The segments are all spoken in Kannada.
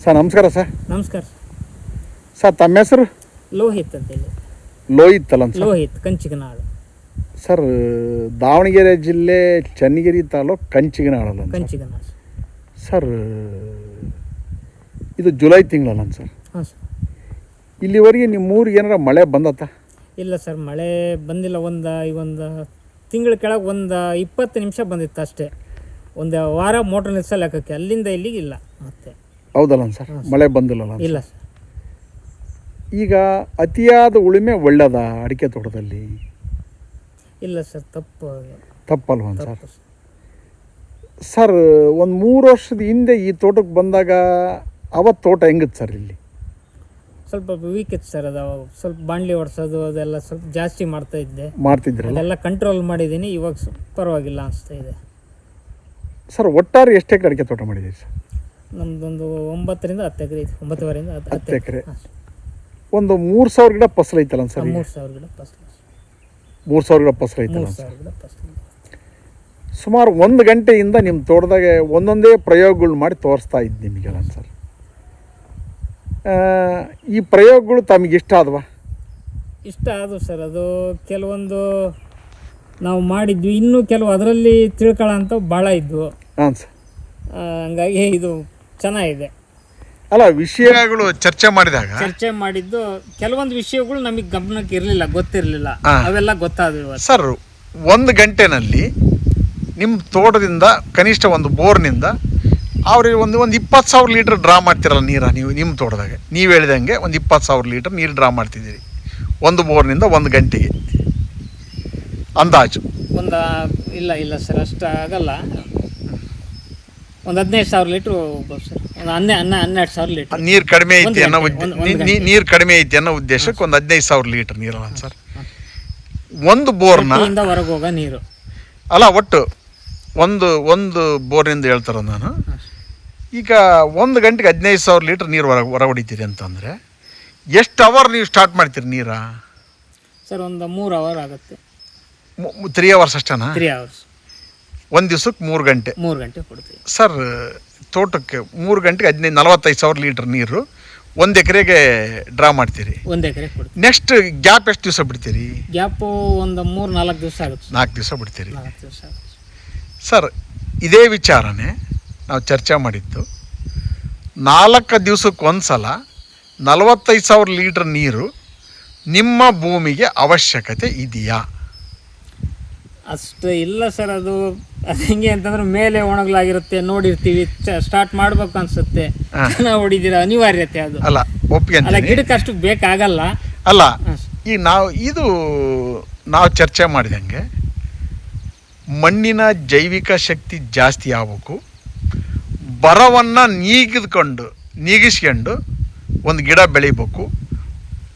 ಸರ್ ನಮಸ್ಕಾರ ಸರ್. ನಮಸ್ಕಾರ ಸರ್ ತಮ್ಮ ಹೆಸರು? ಲೋಹಿತ್ ಅಂತೇಳಿ. ಲೋಹಿತ್ ಅಲ್ಲ ಸರ್? ಲೋಹಿತ್, ಕಂಚಿಗನಾಳು. ಸರ್ ದಾವಣಗೆರೆ ಜಿಲ್ಲೆ ಚನ್ನಗಿರಿ ತಾಲೂಕು ಕಂಚಿಗನಾಳಲ್ಲ ಕಂಚಿಗನಾಳು ಸರ್. ಇದು ಜುಲೈ ತಿಂಗಳಲ್ಲ ಸರ್? ಹಾಂ ಸರ್. ಇಲ್ಲಿವರೆಗೆ ನಿಮ್ಮ ಊರಿಗೆ ಏನಾರ ಮಳೆ ಬಂದತ್ತ? ಇಲ್ಲ ಸರ್, ಮಳೆ ಬಂದಿಲ್ಲ. ಒಂದು ತಿಂಗಳ ಕೆಳಗೆ ಒಂದು 20 ನಿಮಿಷ ಬಂದಿತ್ತು ಅಷ್ಟೇ. ಒಂದು ವಾರ ಮೋಟ್ರ್ ನಿಲ್ಸೋ ಲೆಕ್ಕಕ್ಕೆ, ಅಲ್ಲಿಂದ ಇಲ್ಲಿಗೆ ಇಲ್ಲ ಮತ್ತೆ. ಹೌದಲ್ಲ ಸರ್? ಮಳೆ ಬಂದಿಲ್ಲಲ್ಲ? ಇಲ್ಲ ಸರ್. ಈಗ ಅತಿಯಾದ ಉಳುಮೆ ಒಳ್ಳೆಯದ ಅಡಿಕೆ ತೋಟದಲ್ಲಿ? ಇಲ್ಲ ಸರ್, ತಪ್ಪಲ್ವ ಸರ್? ಸರ್ ಒಂದು 3 ವರ್ಷದ ಹಿಂದೆ ಈ ತೋಟಕ್ಕೆ ಬಂದಾಗ ಅವತ್ತು ತೋಟ ಹೆಂಗಿತ್ತು ಸರ್? ಇಲ್ಲಿ ಸ್ವಲ್ಪ ವೀಕ್ ಇತ್ತು ಸರ್. ಅದು ಸ್ವಲ್ಪ ಬಾಂಡ್ಲಿ ಹೊಡ್ಸೋದು ಅದೆಲ್ಲ ಸ್ವಲ್ಪ ಜಾಸ್ತಿ ಮಾಡ್ತಿದ್ರೆ ಅದೆಲ್ಲ ಕಂಟ್ರೋಲ್ ಮಾಡಿದ್ದೀನಿ. ಇವಾಗ ಪರವಾಗಿಲ್ಲ ಅನಿಸ್ತಾ ಇದೆ ಸರ್. ಒಟ್ಟಾರೆ ಎಷ್ಟು ಎಕರೆ ಅಡಿಕೆ ತೋಟ ಮಾಡಿದ್ದೀರಿ ಸರ್? ನಮ್ಮದೊಂದು 9ರಿಂದ 10 ಎಕರೆ ಇದೆ. 9ವರೆಯಿಂದ 10 ಎಕರೆ. ಒಂದು 3000 ಗಿಡ ಫಸಲು ಐತಲ್ಲ ಸರ್? 3000 ಗಿಡ ಫಸಲು. 3000 ಗಿಡ ಫಸಲು ಐತಲ್ಲ ಸರ್? 3000 ಗಿಡ ಫಸಲು. ಸುಮಾರು 1 ಗಂಟೆಯಿಂದ ನಿಮ್ಮ ತೋಟದಾಗ ಒಂದೊಂದೇ ಪ್ರಯೋಗಗಳು ಮಾಡಿ ತೋರಿಸ್ತಾ ಇದ್ದು ನಿಮಗೆಲ್ಲ ಸರ್. ಈ ಪ್ರಯೋಗಗಳು ತಮಗೆ ಇಷ್ಟ ಆದವಾ? ಇಷ್ಟ ಆದವು ಸರ್. ಅದು ಕೆಲವೊಂದು ನಾವು ಮಾಡಿದ್ವಿ, ಇನ್ನೂ ಕೆಲವು ಅದರಲ್ಲಿ ತಿಳ್ಕೊಳ್ಳೋಂಥ ಭಾಳ ಇದ್ವು. ಹಾಂ ಸರ್. ಹಂಗಾಗಿ ಇದು ಚೆನ್ನಾಗಿದೆ. ಅಲ್ಲ, ವಿಷಯಗಳು ಚರ್ಚೆ ಮಾಡಿದ್ದು ಕೆಲವೊಂದು ವಿಷಯಗಳು ನಮಗೆ ಗಮನಕ್ಕೆ ಇರಲಿಲ್ಲ, ಗೊತ್ತಿರಲಿಲ್ಲ. ಅವೆಲ್ಲ ಗೊತ್ತಾದವು ಸರ್. 1 ಗಂಟೆನಲ್ಲಿ ನಿಮ್ಮ ತೋಟದಿಂದ ಕನಿಷ್ಠ ಒಂದು ಬೋರ್ನಿಂದ ಅವ್ರಿಗೆ ಒಂದು 20,000 ಲೀಟ್ರ್ ಡ್ರಾ ಮಾಡ್ತಿರಲ್ಲ ನೀರ ನೀವು ನಿಮ್ಮ ತೋಟದಾಗ? ನೀವು ಹೇಳಿದಂಗೆ ಒಂದು 20,000 ಲೀಟ್ರ್ ನೀರು ಡ್ರಾ ಮಾಡ್ತಿದ್ದೀರಿ ಒಂದು ಬೋರ್ನಿಂದ 1 ಗಂಟೆಗೆ ಅಂದಾಜು? ಇಲ್ಲ ಸರ್, ಅಷ್ಟು ಆಗಲ್ಲ. ಒಂದು 15,000 ಲೀಟ್ರ್ ಹೋಗ್ಬೋದು ಸರ್. ಒಂದು 12,000 ಲೀಟ್ರ್ ನೀರು ಕಡಿಮೆ ಐತಿ ಅನ್ನೋ ಉದ್ದೇಶಕ್ಕೆ ಒಂದು 15,000 ಲೀಟ್ರ್ ನೀರಲ್ಲ ಸರ್ ಒಂದು ಬೋರ್ನ ಹೊರಗೆ ಹೋಗೋ ನೀರು? ಅಲ್ಲ, ಒಟ್ಟು ಒಂದು ಬೋರ್ನಿಂದ ಹೇಳ್ತಾರ ನಾನು. ಈಗ 1 ಗಂಟೆಗೆ 15,000 ಲೀಟ್ರ್ ನೀರು ಹೊರ ಹೊಡಿತೀರಿ ಅಂತಂದರೆ ಎಷ್ಟು ಅವರ್ ನೀವು ಸ್ಟಾರ್ಟ್ ಮಾಡ್ತೀರಿ ನೀರಾ ಸರ್? ಒಂದು 3 ಅವರ್ ಆಗುತ್ತೆ. 3 ಅವರ್ಸ್ ಅಷ್ಟೇನಾ? 3 ಅವರ್ಸ್. ಒಂದು ದಿವ್ಸಕ್ಕೆ 3 ಗಂಟೆ? 3 ಗಂಟೆ ಕೊಡ್ತೀವಿ ಸರ್. ತೋಟಕ್ಕೆ 3 ಗಂಟೆಗೆ 45,000 ಲೀಟ್ರ್ ನೀರು 1 ಎಕರೆಗೆ ಡ್ರಾ ಮಾಡ್ತೀರಿ? 1 ಎಕರೆ ಕೊಡ್ತೀವಿ. ನೆಕ್ಸ್ಟ್ ಗ್ಯಾಪ್ ಎಷ್ಟು ದಿವಸ ಬಿಡ್ತೀರಿ? ಗ್ಯಾಪು ಒಂದು 3-4 ದಿವಸ ಆಗುತ್ತೆ. 4 ದಿವಸ ಬಿಡ್ತೀರಿ? 4 ದಿವಸ ಆಗುತ್ತೆ ಸರ್. ಇದೇ ವಿಚಾರನೇ ನಾವು ಚರ್ಚೆ ಮಾಡಿದ್ದು. 4 ದಿವಸಕ್ಕೆ ಒಂದು ಸಲ 45,000 ಲೀಟ್ರ್ ನೀರು ನಿಮ್ಮ ಭೂಮಿಗೆ ಅವಶ್ಯಕತೆ ಇದೆಯಾ? ಅಷ್ಟು ಇಲ್ಲ ಸರ್. ಅದು ಹೆಂಗೆ ಅಂತಂದ್ರೆ ಮೇಲೆ ಒಣಗಲಾಗಿರುತ್ತೆ, ನೋಡಿರ್ತೀವಿ, ಸ್ಟಾರ್ಟ್ ಮಾಡ್ಬೇಕು ಅನ್ಸುತ್ತೆ, ಚೆನ್ನಾಗಿ ಹೊಡಿದಿರ ಅನಿವಾರ್ಯತೆ ಅದು. ಅಲ್ಲ, ಒಪ್ಪಿಗೆ ಅಲ್ಲ, ಗಿಡಕ್ಕೆ ಅಷ್ಟು ಬೇಕಾಗಲ್ಲ. ಅಲ್ಲ, ಈಗ ನಾವು ಚರ್ಚೆ ಮಾಡಿದಂಗೆ ಮಣ್ಣಿನ ಜೈವಿಕ ಶಕ್ತಿ ಜಾಸ್ತಿ ಆಗಬೇಕು, ಬರವನ್ನು ನೀಗಿಸ್ಕೊಂಡು ಒಂದು ಗಿಡ ಬೆಳಿಬೇಕು.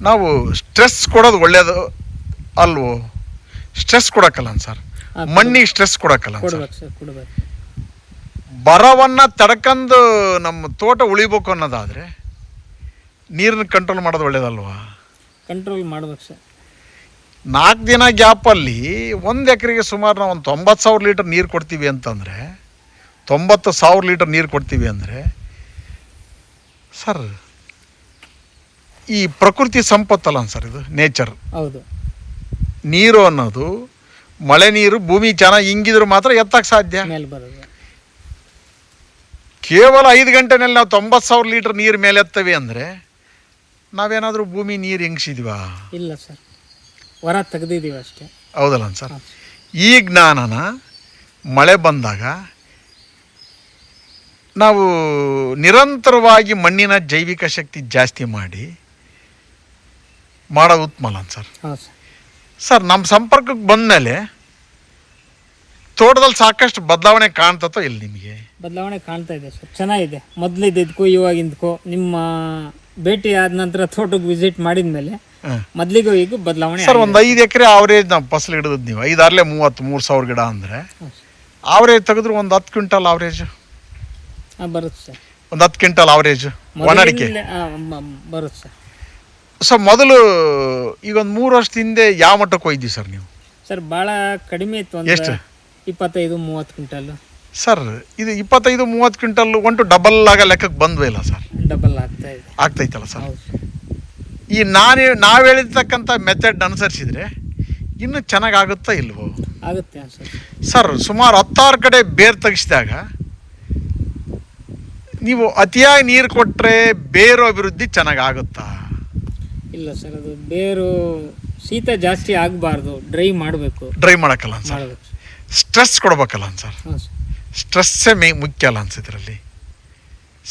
ನಾವು ಸ್ಟ್ರೆಸ್ ಕೊಡೋದು ಒಳ್ಳೆಯದು ಅಲ್ವೋ? ಸ್ಟ್ರೆಸ್ ಕೊಡೋಕ್ಕಲ್ಲ ಸರ್, ಮಣ್ಣಿಗೆ ಸ್ಟ್ರೆಸ್ ಕೊಡೋಕ್ಕಲ್ಲ ಸರ್. ಬರವನ್ನು ತಡ್ಕೊಂಡು ನಮ್ಮ ತೋಟ ಉಳಿಬೇಕು ಅನ್ನೋದಾದರೆ ನೀರನ್ನ ಕಂಟ್ರೋಲ್ ಮಾಡೋದು ಒಳ್ಳೇದಲ್ವಾ? ಕಂಟ್ರೋಲ್ ಮಾಡ್ಬೇಕು ಸರ್. 4 ದಿನ ಗ್ಯಾಪಲ್ಲಿ 1 ಎಕರೆಗೆ ಸುಮಾರು ನಾವು ಒಂದು 90,000 ಲೀಟ್ರ್ ನೀರು ಕೊಡ್ತೀವಿ ಅಂತಂದರೆ, 90,000 ಲೀಟ್ರ್ ನೀರು ಕೊಡ್ತೀವಿ ಅಂದರೆ ಸರ್, ಈ ಪ್ರಕೃತಿ ಸಂಪತ್ತಲ್ಲ ಸರ್, ಇದು ನೇಚರ್. ಹೌದು. ನೀರು ಅನ್ನೋದು ಮಳೆ ನೀರು ಭೂಮಿ ಚೆನ್ನಾಗಿ ಹಿಂಗಿದ್ರೆ ಮಾತ್ರ ಎತ್ತಕ್ಕೆ ಸಾಧ್ಯ. ಕೇವಲ 5 ಗಂಟೆನಲ್ಲಿ ನಾವು 90,000 ಲೀಟ್ರ್ ನೀರು ಮೇಲೆ ಎತ್ತವೆ ಅಂದರೆ ನಾವೇನಾದರೂ ಭೂಮಿ ನೀರು ಹಿಂಗಿಸಿದ್ವಾ? ಇಲ್ಲ ಸರ್, ಹೊರ ತೆಗೆದಿದ್ದೀವಿ ಅಷ್ಟೇ. ಹೌದಲ್ಲ ಸರ್? ಈ ಜ್ಞಾನನ ಮಳೆ ಬಂದಾಗ ನಾವು ನಿರಂತರವಾಗಿ ಮಣ್ಣಿನ ಜೈವಿಕ ಶಕ್ತಿ ಜಾಸ್ತಿ ಮಾಡೋದು ಉತ್ತಮ ಅಲ್ಲ ಸರ್? ಸರ್, ನಮ್ಮ ಸಂಪರ್ಕಕ್ಕೆ ಬಂದಮೇಲೆ ತೋಟದಲ್ಲಿ ಸಾಕಷ್ಟು ಬದಲಾವಣೆ ಕಾಣ್ತತೋ ಇಲ್ಲ ನಿಮಗೆ? ಬದಲಾವಣೆ ಕಾಣ್ತಾ ಇದೆ ಸರ್, ಚೆನ್ನಾಗಿದೆ. ಮೊದಲಿದ್ದಕ್ಕೂ ಇವಾಗಿಂದಕ್ಕೂ ನಿಮ್ಮ ಭೇಟಿ ಆದ ನಂತರ ತೋಟಕ್ಕೆ ವಿಸಿಟ್ ಮಾಡಿದ ಮೇಲೆ ಮೊದಲಿಗೂ ಈಗ ಬದಲಾವಣೆ ಸರ್. ಒಂದು 5 ಎಕರೆ ಆವ್ರೇಜ್ ನಾವು ಫಸಲು ಹಿಡಿದ್ ನೀವು 5 33,000 ಗಿಡ ಅಂದರೆ ಆವ್ರೇಜ್ ತೆಗೆದ್ರು ಒಂದು 10 ಕ್ವಿಂಟಲ್ ಆವ್ರೇಜ್ ಬರುತ್ತೆ ಸರ್. ಒಂದು 10 ಕ್ವಿಂಟಲ್ ಆವ್ರೇಜ್ ಒಣ ಅಡಿಕೆ ಬರುತ್ತೆ ಸರ್. ಸರ್, ಮೊದಲು ಈಗ ಒಂದು 3 ವರ್ಷದ ಹಿಂದೆ ಯಾವ ಮಟ್ಟಕ್ಕೆ ಹೋಗಿದ್ದೀವಿ ಸರ್ ನೀವು? ಸರ್, ಭಾಳ ಕಡಿಮೆ ಇತ್ತು. ಎಷ್ಟು? 25-30 ಕ್ವಿಂಟಲ್. ಸರ್ ಇದು 25-30 ಕ್ವಿಂಟಲ್ ಒಂಟು ಡಬಲ್ ಆಗ ಲೆಕ್ಕಕ್ಕೆ ಬಂದ್ವೇ ಇಲ್ಲ ಸರ್? ಡಬಲ್ ಆಗ್ತಾ ಇದೆ. ಆಗ್ತೈತಲ್ಲ ಸರ್? ಹೌದು. ಈ ನಾವು ಹೇಳಿರ್ತಕ್ಕಂಥ ಮೆಥಡ್ ಅನುಸರಿಸಿದರೆ ಇನ್ನೂ ಚೆನ್ನಾಗಾಗುತ್ತಾ ಇಲ್ವೋ? ಆಗುತ್ತೆ ಸರ್. ಸರ್ ಸುಮಾರು 16 ಕಡೆ ಬೇರು ತೆಗಿಸಿದಾಗ ನೀವು ಅತಿಯಾಗಿ ನೀರು ಕೊಟ್ಟರೆ ಬೇರು ಅಭಿವೃದ್ಧಿ ಚೆನ್ನಾಗಾಗುತ್ತಾ? ಇಲ್ಲ ಸರ್, ಅದು ಬೇರು ಶೀತ ಜಾಸ್ತಿ ಆಗಬಾರ್ದು, ಡ್ರೈ ಮಾಡಬೇಕು. ಡ್ರೈ ಮಾಡೋಕ್ಕಲ್ಲ ಸರ್, ಮಾಡಬೇಕು. ಸ್ಟ್ರೆಸ್ ಕೊಡ್ಬೇಕಲ್ಲ ಸರ್? ಹಾಂ ಸರ್. ಸ್ಟ್ರೆಸ್ಸೇ ಮುಖ್ಯ ಅಲ್ಲ ಅನ್ಸಿದ್ರಲ್ಲಿ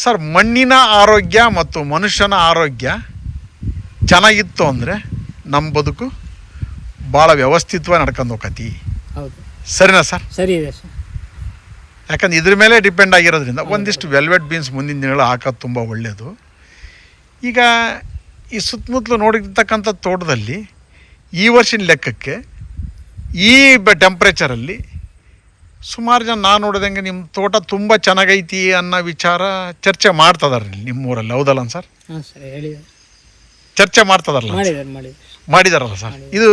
ಸರ್. ಮಣ್ಣಿನ ಆರೋಗ್ಯ ಮತ್ತು ಮನುಷ್ಯನ ಆರೋಗ್ಯ ಚೆನ್ನಾಗಿತ್ತು ಅಂದರೆ ನಮ್ಮ ಬದುಕು ಭಾಳ ವ್ಯವಸ್ಥಿತವಾಗಿ ನಡ್ಕೊಂಡು ಹೋಗತಿ. ಹೌದು. ಸರಿನಾ ಸರ್? ಸರಿ ಇದೆ ಸರ್. ಯಾಕಂದ್ರೆ ಇದ್ರ ಮೇಲೆ ಡಿಪೆಂಡ್ ಆಗಿರೋದ್ರಿಂದ ಒಂದಿಷ್ಟು ವೆಲ್ವೆಟ್ ಬೀನ್ಸ್ ಮುಂದಿನ ದಿನಗಳು ಹಾಕೋದು ತುಂಬ ಒಳ್ಳೆಯದು. ಈಗ ಈ ಸುತ್ತಮುತ್ತಲು ನೋಡಿರ್ತಕ್ಕಂಥ ತೋಟದಲ್ಲಿ ಈ ವರ್ಷದ ಲೆಕ್ಕಕ್ಕೆ ಈ ಟೆಂಪ್ರೇಚರಲ್ಲಿ ಸುಮಾರು ಜನ ನಾನು ನೋಡಿದಂಗೆ ನಿಮ್ಮ ತೋಟ ತುಂಬ ಚೆನ್ನಾಗೈತಿ ಅನ್ನೋ ವಿಚಾರ ಚರ್ಚೆ ಮಾಡ್ತದಾರೆ ನಿಮ್ಮೂರಲ್ಲಿ, ಹೌದಲ್ಲ ಸರ್? ಹಾಂ ಸರ್, ಹೇಳಿದೆ. ಚರ್ಚೆ ಮಾಡ್ತದಾರಲ್ಲ? ಮಾಡಿದಾರಲ್ಲ ಸರ್? ಇದು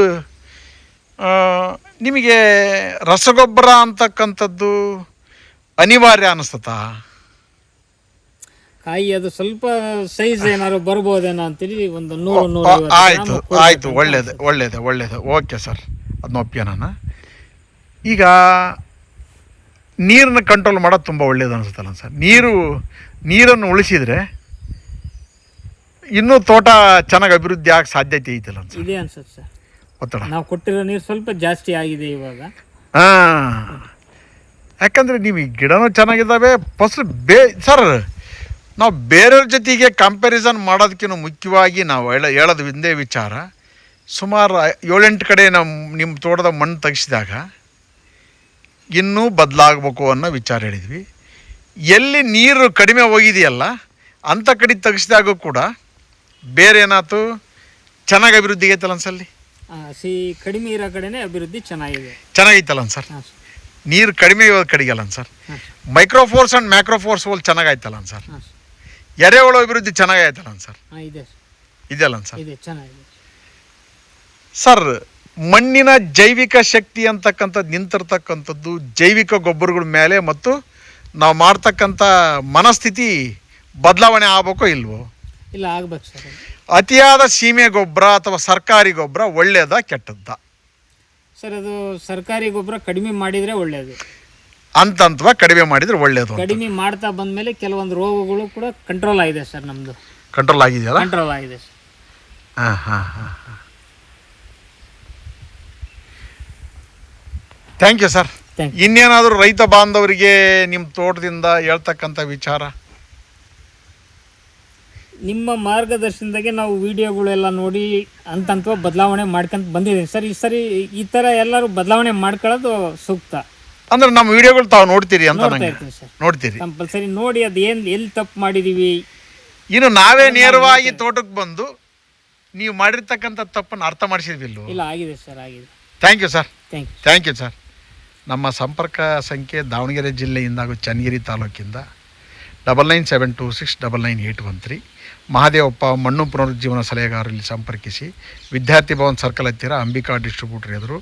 ನಿಮಗೆ ರಸಗೊಬ್ಬರ ಅಂತಕ್ಕಂಥದ್ದು ಅನಿವಾರ್ಯ ಅನ್ನಿಸ್ತತಾ? ಕಾಯಿ ಅದು ಸ್ವಲ್ಪ ಸೈಜ್ ಏನಾದ್ರು ಬರ್ಬೋದೇನೋ ಅಂತೇಳಿ ಒಂದು 100 ಆಯಿತು, ಒಳ್ಳೇದು. ಓಕೆ ಸರ್, ಅದನ್ನ ಒಪ್ಪಿಗೆ ನಾನು. ಈಗ ನೀರನ್ನು ಕಂಟ್ರೋಲ್ ಮಾಡೋದು ತುಂಬ ಒಳ್ಳೇದು ಅನಿಸುತ್ತಲ್ಲ ಸರ್? ನೀರನ್ನು ಉಳಿಸಿದರೆ ಇನ್ನೂ ತೋಟ ಚೆನ್ನಾಗಿ ಅಭಿವೃದ್ಧಿ ಆಗೋ ಸಾಧ್ಯತೆ ಐತಲ್ಲ ಸರ್? ಇದೆ ಅನ್ಸುತ್ತೆ ಸರ್. ಒತ್ತಡ ನಾವು ಕೊಟ್ಟಿರೋ ನೀರು ಸ್ವಲ್ಪ ಜಾಸ್ತಿ ಆಗಿದೆ ಇವಾಗ. ಹಾಂ, ಯಾಕಂದರೆ ನೀವು ಈ ಗಿಡನೂ ಚೆನ್ನಾಗಿದ್ದಾವೆ. ಫಸ್ಟ್ ಸರ್, ನಾವು ಬೇರೆಯವ್ರ ಜೊತೆಗೆ ಕಂಪ್ಯಾರಿಸನ್ ಮಾಡೋದಕ್ಕಿಂತ ಮುಖ್ಯವಾಗಿ ನಾವು ಹೇಳೋದು ಒಂದೇ ವಿಚಾರ. ಸುಮಾರು 7-8 ಕಡೆ ನಿಮ್ಮ ತೋಟದ ಮಣ್ಣು ತೆಗೆಸಿದಾಗ ಇನ್ನೂ ಬದಲಾಗಬೇಕು ಅನ್ನೋ ವಿಚಾರ ಹೇಳಿದ್ವಿ. ಎಲ್ಲಿ ನೀರು ಕಡಿಮೆ ಹೋಗಿದೆಯಲ್ಲ ಅಂಥ ಕಡೆ ತೆಗೆಸಿದಾಗ ಕೂಡ ಬೇರೆ ಏನಾಯ್ತು, ಚೆನ್ನಾಗಿ ಅಭಿವೃದ್ಧಿ ಆಗೈತಲ್ಲ ಅನ್ಸಲ್ಲಿ? ಕಡಿಮೆ ಇರೋ ಕಡೆನೇ ಅಭಿವೃದ್ಧಿ ಚೆನ್ನಾಗೈತಲ್ಲ ಸರ್? ನೀರು ಕಡಿಮೆ ಇರೋ ಕಡೆಗಲ್ಲ sir? Micropores and macropores hole ಚೆನ್ನಾಗಾಯ್ತಲ್ಲ ಸರ್? ಎರೆಹುಳು ಅಭಿವೃದ್ಧಿ ಚೆನ್ನಾಗಾಯ್ತಲ್ಲ ಸರ್? ಇದೆಯಲ್ಲ ಸರ್? ಸರ್, ಮಣ್ಣಿನ ಜೈವಿಕ ಶಕ್ತಿ ಅಂತಕ್ಕಂಥದ್ದು ನಿಂತಿರ್ತಕ್ಕಂಥದ್ದು ಜೈವಿಕ ಗೊಬ್ಬರಗಳ ಮೇಲೆ ಮತ್ತು ನಾವು ಮಾಡ್ತಕ್ಕಂಥ ಮನಸ್ಥಿತಿ ಬದಲಾವಣೆ ಆಗಬೇಕೋ ಇಲ್ವೋ? ಇಲ್ಲ, ಆಗ್ಬೇಕು ಸರ್. ಅತಿಯಾದ ಸೀಮೆ ಗೊಬ್ಬರ ಅಥವಾ ಸರ್ಕಾರಿ ಗೊಬ್ಬರ ಒಳ್ಳೆಯದಾ ಕೆಟ್ಟದ್ದಾ ಸರ್? ಅದು ಸರ್ಕಾರಿ ಗೊಬ್ಬರ ಕಡಿಮೆ ಮಾಡಿದರೆ ಒಳ್ಳೆಯದು. ಹಂತವಾಗಿ ಕಡಿಮೆ ಮಾಡಿದರೆ ಒಳ್ಳೆಯದು. ಕಡಿಮೆ ಮಾಡ್ತಾ ಬಂದಮೇಲೆ ಕೆಲವೊಂದು ರೋಗಗಳು ಕೂಡ ಕಂಟ್ರೋಲ್ ಆಗಿದೆ ಸರ್. ನಮ್ಮದು ಕಂಟ್ರೋಲ್ ಆಗಿದೆಯಲ್ಲ? ಕಂಟ್ರೋಲ್ ಆಗಿದೆ ಸರ್. ಹಾಂ. Thank you sir. ಇನ್ನೇನಾದರೂ ರೈತ ಬಾಂಧವರಿಗೆ ನಿಮ್ಮ ತೋಟದಿಂದ ಹೇಳ್ತಕ್ಕಂಥ ವಿಚಾರ? ನಿಮ್ಮ ಮಾರ್ಗದರ್ಶನದಾಗೆ ನಾವು ವಿಡಿಯೋಗಳೆಲ್ಲ ನೋಡಿ ಹಂತವಾಗಿ ಬದಲಾವಣೆ ಮಾಡ್ಕೊಂತ ಬಂದಿದ್ದೀವಿ ಸರ್. ಈ ಸರಿ ಈ ಥರ ಎಲ್ಲರೂ ಬದಲಾವಣೆ ಮಾಡ್ಕೊಳ್ಳೋದು ಸೂಕ್ತ. ಅಂದ್ರೆ ನಮ್ಮ ವಿಡಿಯೋಗಳು ತಾವು ನೋಡ್ತೀರಿ ಅಂತ? ನೋಡ್ತೀರಿ ಕಂಪಲ್ಸರಿ ನೋಡಿ, ಅದು ಎಲ್ಲಿ ತಪ್ಪು ಮಾಡಿದ್ದೀವಿ. ಇನ್ನು ನಾವೇ ನೇರವಾಗಿ ತೋಟಕ್ಕೆ ಬಂದು ನೀವು ಮಾಡಿರ್ತಕ್ಕಂಥ ತಪ್ಪನ್ನು ಅರ್ಥ ಮಾಡಿಸಿದ್ವಿಲ್ಲ? ಇಲ್ಲ, ಆಗಿದೆ ಸರ್, ಆಗಿದೆ. Thank you sir. Thank you sir. ನಮ್ಮ ಸಂಪರ್ಕ ಸಂಖ್ಯೆ ದಾವಣಗೆರೆ ಜಿಲ್ಲೆಯಿಂದ ಹಾಗೂ ಚನ್ನಗಿರಿ ತಾಲೂಕಿಂದ 9972699813. ಮಹಾದೇವಪ್ಪ ಮಣ್ಣು ಪುನರುಜ್ಜೀವನ ಸಲಹೆಗಾರರಲ್ಲಿ ಸಂಪರ್ಕಿಸಿ. ವಿದ್ಯಾರ್ಥಿ ಭವನ್ ಸರ್ಕಲ್ ಹತ್ತಿರ ಅಂಬಿಕಾ ಡಿಸ್ಟ್ರಿಬ್ಯೂಟರ್ ಎದುರು